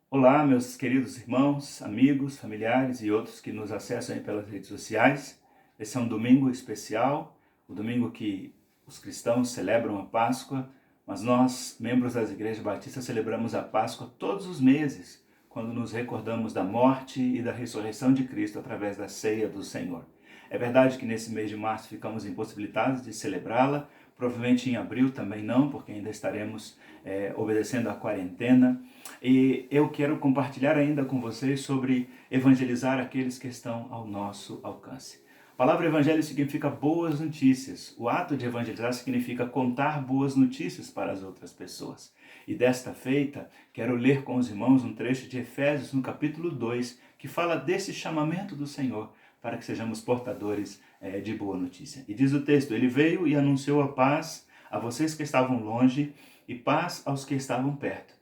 Olá, meus queridos irmãos, amigos, familiares e outros que nos acessam aí pelas redes sociais. Esse é um domingo especial, o domingo que os cristãos celebram a Páscoa, mas nós, membros das igrejas batistas, celebramos a Páscoa todos os meses, quando nos recordamos da morte e da ressurreição de Cristo através da ceia do Senhor. É verdade que nesse mês de março ficamos impossibilitados de celebrá-la, provavelmente em abril também não, porque ainda estaremos obedecendo à quarentena. E eu quero compartilhar ainda com vocês sobre evangelizar aqueles que estão ao nosso alcance. A palavra evangelho significa boas notícias. O ato de evangelizar significa contar boas notícias para as outras pessoas. E desta feita, quero ler com os irmãos um trecho de Efésios, no capítulo 2, que fala desse chamamento do Senhor para que sejamos portadores de boa notícia. E diz o texto: Ele veio e anunciou a paz a vocês que estavam longe e paz aos que estavam perto.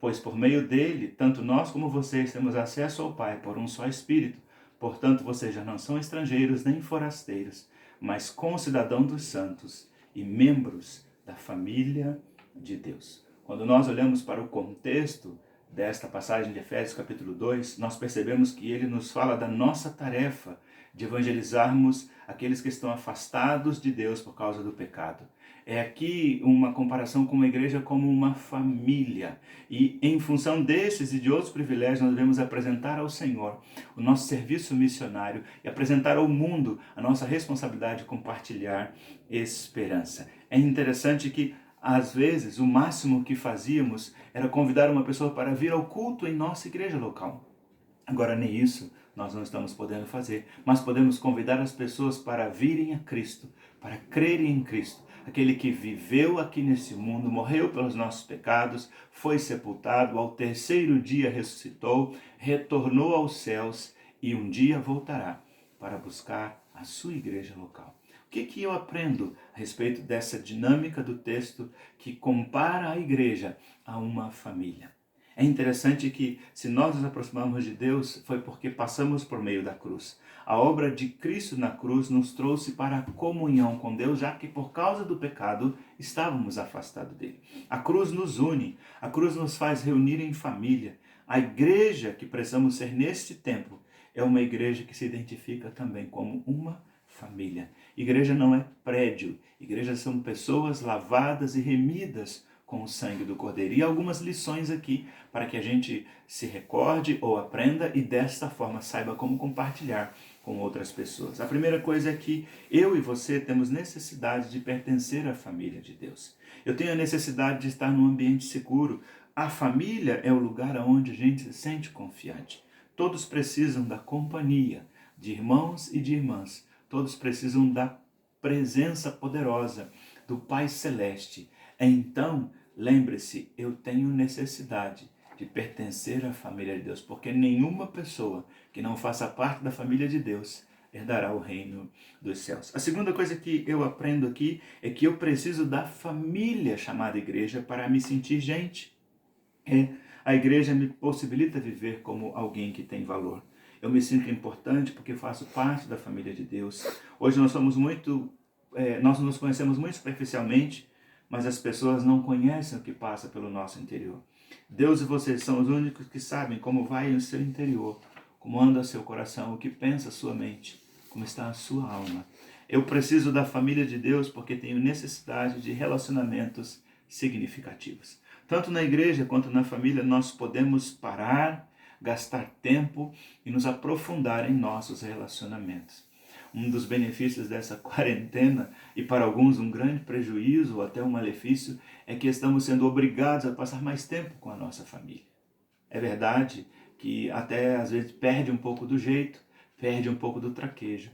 Pois por meio dele, tanto nós como vocês temos acesso ao Pai por um só Espírito. Portanto, vocês já não são estrangeiros nem forasteiros, mas concidadãos dos santos e membros da família de Deus. Quando nós olhamos para o contexto desta passagem de Efésios capítulo 2, nós percebemos que ele nos fala da nossa tarefa de evangelizarmos aqueles que estão afastados de Deus por causa do pecado. É aqui uma comparação com uma igreja como uma família. E em função desses e de outros privilégios, nós devemos apresentar ao Senhor o nosso serviço missionário e apresentar ao mundo a nossa responsabilidade de compartilhar esperança. É interessante que, às vezes, o máximo que fazíamos era convidar uma pessoa para vir ao culto em nossa igreja local. Agora, nem isso nós não estamos podendo fazer, mas podemos convidar as pessoas para virem a Cristo, para crerem em Cristo, aquele que viveu aqui nesse mundo, morreu pelos nossos pecados, foi sepultado, ao terceiro dia ressuscitou, retornou aos céus e um dia voltará para buscar a sua igreja local. O que eu aprendo a respeito dessa dinâmica do texto que compara a igreja a uma família? É interessante que, se nós nos aproximamos de Deus, foi porque passamos por meio da cruz. A obra de Cristo na cruz nos trouxe para a comunhão com Deus, já que por causa do pecado estávamos afastados dele. A cruz nos une, a cruz nos faz reunir em família. A igreja que precisamos ser neste tempo é uma igreja que se identifica também como uma família. Igreja não é prédio, igrejas são pessoas lavadas e remidas com o sangue do Cordeiro. E algumas lições aqui para que a gente se recorde ou aprenda e desta forma saiba como compartilhar com outras pessoas. A primeira coisa é que eu e você temos necessidade de pertencer à família de Deus. Eu tenho a necessidade de estar num ambiente seguro. A família é o lugar onde a gente se sente confiante. Todos precisam da companhia de irmãos e de irmãs. Todos precisam da presença poderosa do Pai Celeste. Então, lembre-se, eu tenho necessidade de pertencer à família de Deus, porque nenhuma pessoa que não faça parte da família de Deus herdará o reino dos céus. A segunda coisa que eu aprendo aqui é que eu preciso da família chamada igreja para me sentir gente. A igreja me possibilita viver como alguém que tem valor. Eu me sinto importante porque faço parte da família de Deus. Hoje nós nos conhecemos muito superficialmente, mas as pessoas não conhecem o que passa pelo nosso interior. Deus e vocês são os únicos que sabem como vai o seu interior, como anda o seu coração, o que pensa a sua mente, como está a sua alma. Eu preciso da família de Deus porque tenho necessidade de relacionamentos significativos. Tanto na igreja quanto na família nós podemos parar, gastar tempo e nos aprofundar em nossos relacionamentos. Um dos benefícios dessa quarentena, e para alguns um grande prejuízo ou até um malefício, é que estamos sendo obrigados a passar mais tempo com a nossa família. É verdade que até às vezes perde um pouco do jeito, perde um pouco do traquejo.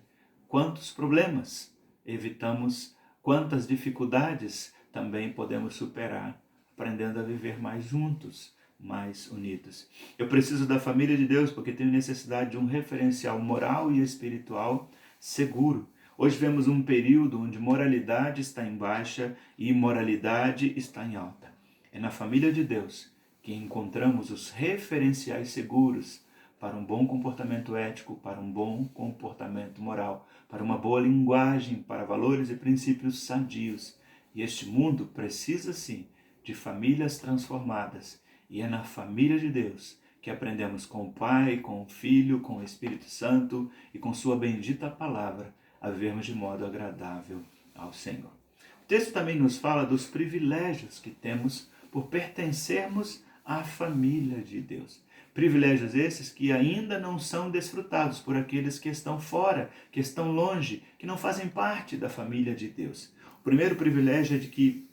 Quantos problemas evitamos, quantas dificuldades também podemos superar, aprendendo a viver mais juntos, mais unidos. Eu preciso da família de Deus porque tenho necessidade de um referencial moral e espiritual seguro. Hoje vemos um período onde moralidade está em baixa e imoralidade está em alta. É na família de Deus que encontramos os referenciais seguros para um bom comportamento ético, para um bom comportamento moral, para uma boa linguagem, para valores e princípios sadios. E este mundo precisa sim de famílias transformadas E é na família de Deus que aprendemos com o Pai, com o Filho, com o Espírito Santo e com sua bendita palavra a vivermos de modo agradável ao Senhor. O texto também nos fala dos privilégios que temos por pertencermos à família de Deus. Privilégios esses que ainda não são desfrutados por aqueles que estão fora, que estão longe, que não fazem parte da família de Deus. O primeiro privilégio é de que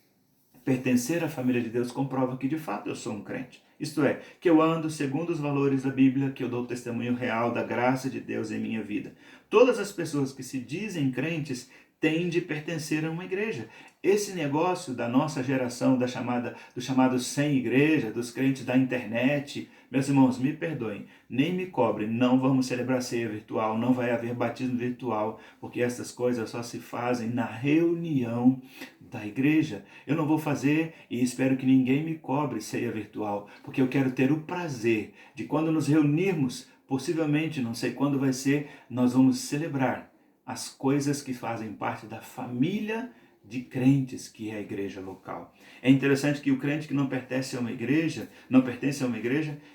pertencer à família de Deus comprova que de fato eu sou um crente. Isto é, que eu ando segundo os valores da Bíblia, que eu dou testemunho real da graça de Deus em minha vida. Todas as pessoas que se dizem crentes têm de pertencer a uma igreja. Esse negócio da nossa geração, do chamado sem igreja, dos crentes da internet, meus irmãos, me perdoem, nem me cobrem, não vamos celebrar ceia virtual, não vai haver batismo virtual, porque essas coisas só se fazem na reunião da igreja. Eu não vou fazer e espero que ninguém me cobre ceia virtual, porque eu quero ter o prazer de quando nos reunirmos, possivelmente, não sei quando vai ser, nós vamos celebrar as coisas que fazem parte da família de crentes que é a igreja local. É interessante que o crente que não pertence a uma igreja,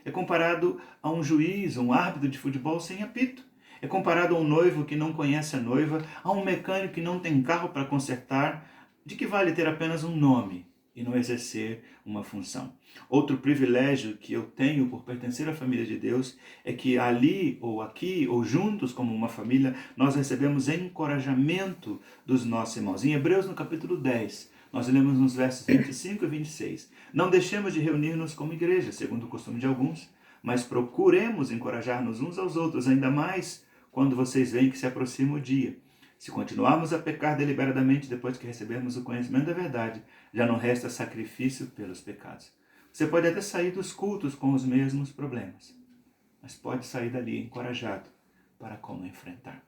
é comparado a um juiz, um árbitro de futebol sem apito. É comparado a um noivo que não conhece a noiva, a um mecânico que não tem carro para consertar. De que vale ter apenas um nome e não exercer uma função? Outro privilégio que eu tenho por pertencer à família de Deus é que ali, ou aqui, ou juntos como uma família, nós recebemos encorajamento dos nossos irmãos. Em Hebreus, no capítulo 10, nós lemos nos versos 25 e 26. Não deixemos de reunir-nos como igreja, segundo o costume de alguns, mas procuremos encorajar-nos uns aos outros, ainda mais quando vocês veem que se aproxima o dia. Se continuarmos a pecar deliberadamente depois que recebermos o conhecimento da verdade, já não resta sacrifício pelos pecados. Você pode até sair dos cultos com os mesmos problemas, mas pode sair dali encorajado para como enfrentar.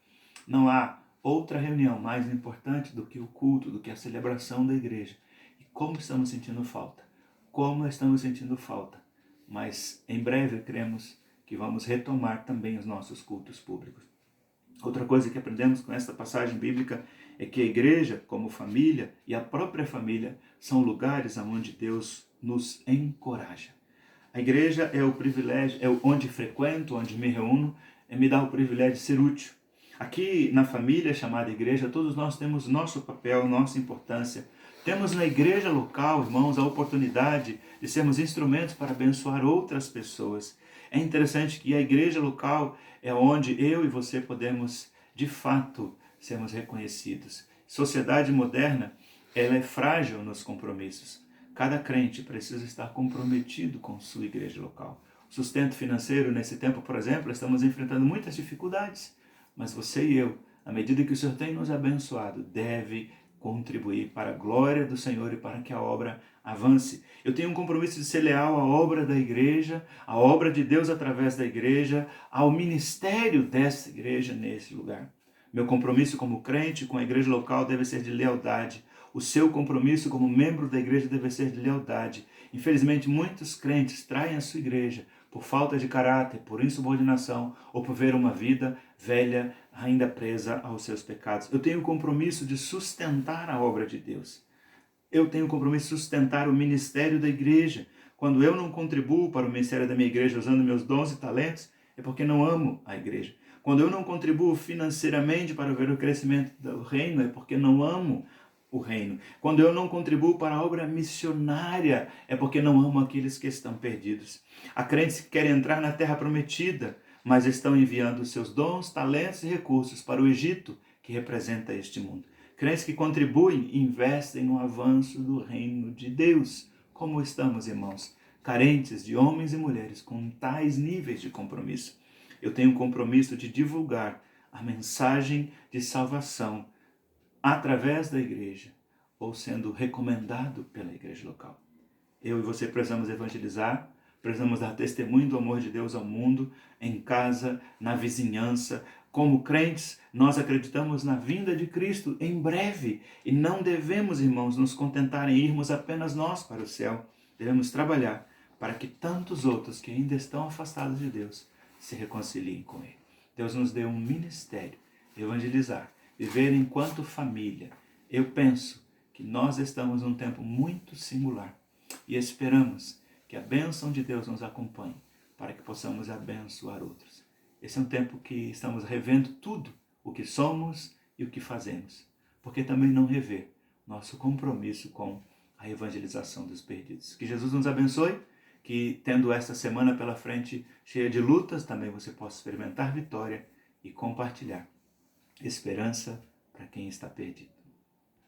Não há outra reunião mais importante do que o culto, do que a celebração da igreja. E como estamos sentindo falta? Como estamos sentindo falta? Mas em breve cremos que vamos retomar também os nossos cultos públicos. Outra coisa que aprendemos com esta passagem bíblica é que a igreja, como família, e a própria família, são lugares onde Deus nos encoraja. A igreja é o privilégio, é onde frequento, onde me reúno, me dá o privilégio de ser útil. Aqui na família chamada igreja, todos nós temos nosso papel, nossa importância. Temos na igreja local, irmãos, a oportunidade de sermos instrumentos para abençoar outras pessoas. É interessante que a igreja local é onde eu e você podemos, de fato, sermos reconhecidos. Sociedade moderna, ela é frágil nos compromissos. Cada crente precisa estar comprometido com sua igreja local. O sustento financeiro, nesse tempo, por exemplo, estamos enfrentando muitas dificuldades. Mas você e eu, à medida que o Senhor tem nos abençoado, deve contribuir para a glória do Senhor e para que a obra avance. Eu tenho um compromisso de ser leal à obra da igreja, à obra de Deus através da igreja, ao ministério dessa igreja nesse lugar. Meu compromisso como crente com a igreja local deve ser de lealdade. O seu compromisso como membro da igreja deve ser de lealdade. Infelizmente, muitos crentes traem a sua igreja por falta de caráter, por insubordinação ou por ver uma vida velha ainda presa aos seus pecados. Eu tenho o compromisso de sustentar a obra de Deus. Eu tenho o compromisso de sustentar o ministério da igreja. Quando eu não contribuo para o ministério da minha igreja usando meus dons e talentos, é porque não amo a igreja. Quando eu não contribuo financeiramente para ver o crescimento do reino, é porque não amo o reino. Quando eu não contribuo para a obra missionária, é porque não amo aqueles que estão perdidos. Há crentes que querem entrar na terra prometida, mas estão enviando seus dons, talentos e recursos para o Egito, que representa este mundo. Crentes que contribuem e investem no avanço do reino de Deus. Como estamos, irmãos? Carentes de homens e mulheres com tais níveis de compromisso. Eu tenho um compromisso de divulgar a mensagem de salvação através da igreja, ou sendo recomendado pela igreja local. Eu e você precisamos evangelizar, precisamos dar testemunho do amor de Deus ao mundo, em casa, na vizinhança. Como crentes, nós acreditamos na vinda de Cristo em breve e não devemos, irmãos, nos contentar em irmos apenas nós para o céu. Devemos trabalhar para que tantos outros que ainda estão afastados de Deus se reconciliem com Ele. Deus nos deu um ministério, evangelizar, viver enquanto família. Eu penso que nós estamos num tempo muito singular e esperamos que a bênção de Deus nos acompanhe, para que possamos abençoar outros. Esse é um tempo que estamos revendo tudo o que somos e o que fazemos, porque também não rever nosso compromisso com a evangelização dos perdidos. Que Jesus nos abençoe, que tendo esta semana pela frente cheia de lutas, também você possa experimentar vitória e compartilhar esperança para quem está perdido.